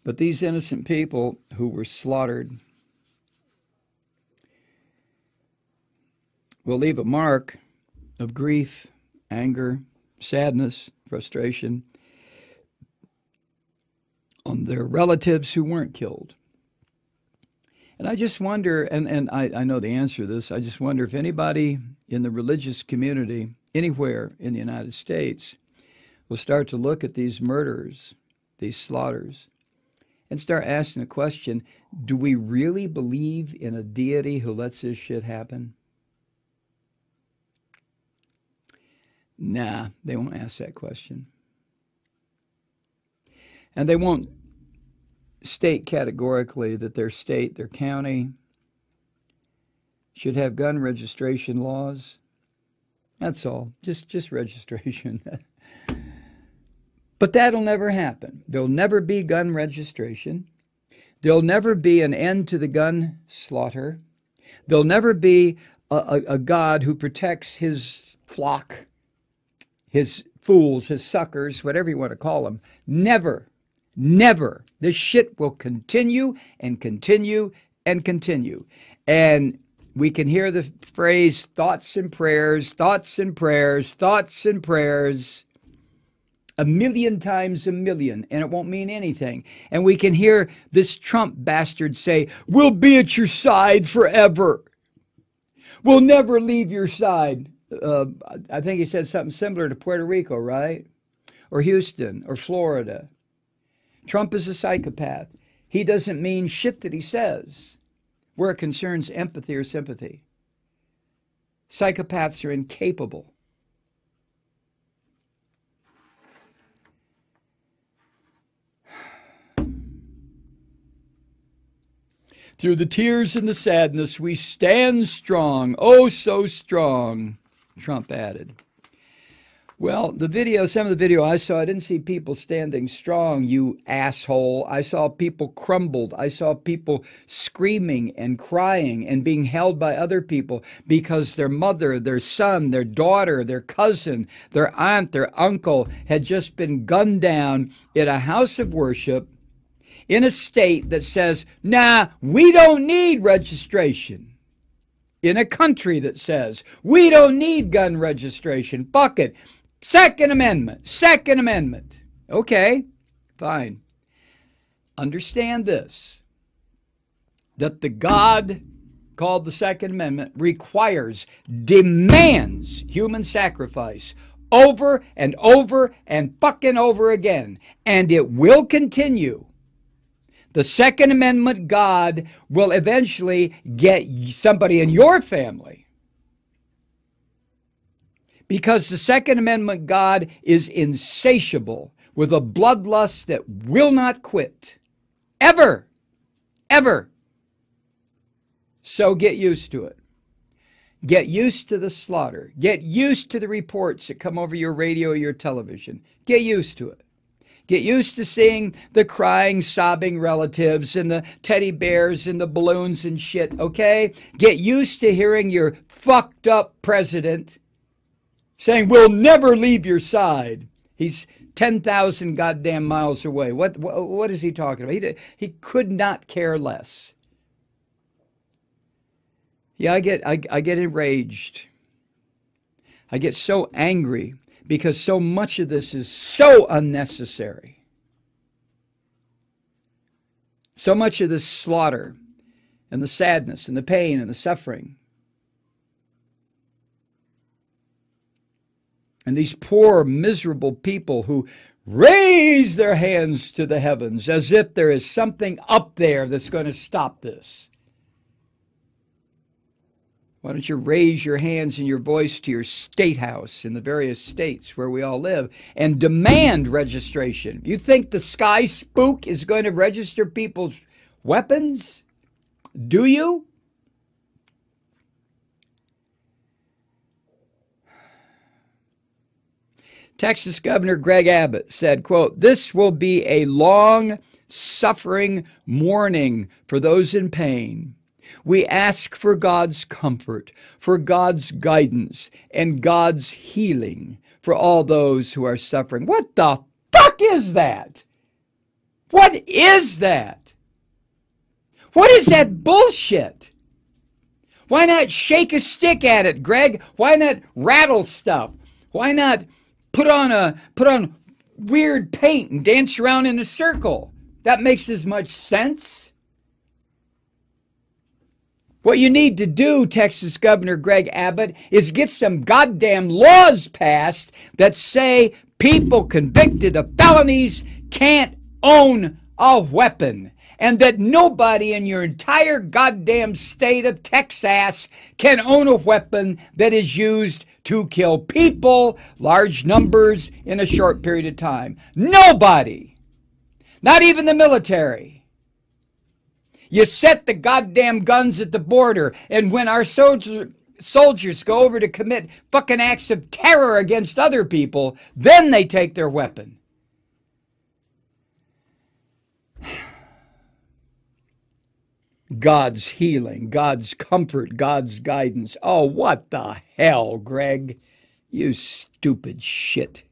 But these innocent people who were slaughtered will leave a mark of grief, anger, sadness, frustration on their relatives who weren't killed. And I just wonder, and I know the answer to this, I just wonder if anybody in the religious community anywhere in the United States will start to look at these murders, these slaughters, and start asking the question, do we really believe in a deity who lets this shit happen? Nah, they won't ask that question. And they won't state categorically that their state, their county, should have gun registration laws. That's all, just registration. But that'll never happen. There'll never be gun registration. There'll never be an end to the gun slaughter. There'll never be a God who protects his flock, his fools, his suckers, whatever you want to call them. Never, never. This shit will continue and continue and continue. And we can hear the phrase thoughts and prayers, thoughts and prayers, thoughts and prayers, 1,000,000 times 1,000,000, and it won't mean anything. And we can hear this Trump bastard say, we'll be at your side forever. We'll never leave your side. I think he said something similar to Puerto Rico, right? Or Houston, or Florida. Trump is a psychopath. He doesn't mean shit that he says, where it concerns empathy or sympathy. Psychopaths are incapable. Through the tears and the sadness, we stand strong, oh so strong, Trump added. Well, some of the video I saw, I didn't see people standing strong, you asshole. I saw people crumbled. I saw people screaming and crying and being held by other people because their mother, their son, their daughter, their cousin, their aunt, their uncle had just been gunned down in a house of worship in a state that says, nah, we don't need registration. In a country that says, we don't need gun registration. Fuck it. Second Amendment. Second Amendment. Okay, fine. Understand this, that the God called the Second Amendment requires, demands human sacrifice over and over and fucking over again. And it will continue. The Second Amendment God will eventually get somebody in your family. Because the Second Amendment God is insatiable with a bloodlust that will not quit. Ever. Ever. So get used to it. Get used to the slaughter. Get used to the reports that come over your radio or your television. Get used to it. Get used to seeing the crying, sobbing relatives and the teddy bears and the balloons and shit, okay? Get used to hearing your fucked up president saying, we'll never leave your side. He's 10,000 goddamn miles away. What is he talking about? He could not care less. Yeah, I get enraged. I get so angry because so much of this is so unnecessary. So much of this slaughter and the sadness and the pain and the suffering. And these poor, miserable people who raise their hands to the heavens as if there is something up there that's going to stop this. Why don't you raise your hands and your voice to your state house in the various states where we all live and demand registration? You think the sky spook is going to register people's weapons? Do you? Texas Governor Greg Abbott said, quote, this will be a long, suffering mourning for those in pain. We ask for God's comfort, for God's guidance, and God's healing for all those who are suffering. What the fuck is that? What is that? What is that bullshit? Why not shake a stick at it, Greg? Why not rattle stuff? Why not put on weird paint and dance around in a circle? That makes as much sense. What you need to do, Texas Governor Greg Abbott, is get some goddamn laws passed that say people convicted of felonies can't own a weapon, and that nobody in your entire goddamn state of Texas can own a weapon that is used to kill people, large numbers, in a short period of time. Nobody. Not even the military. You set the goddamn guns at the border, and when our soldiers go over to commit fucking acts of terror against other people, then they take their weapon. God's healing, God's comfort, God's guidance. Oh, what the hell, Greg? You stupid shit.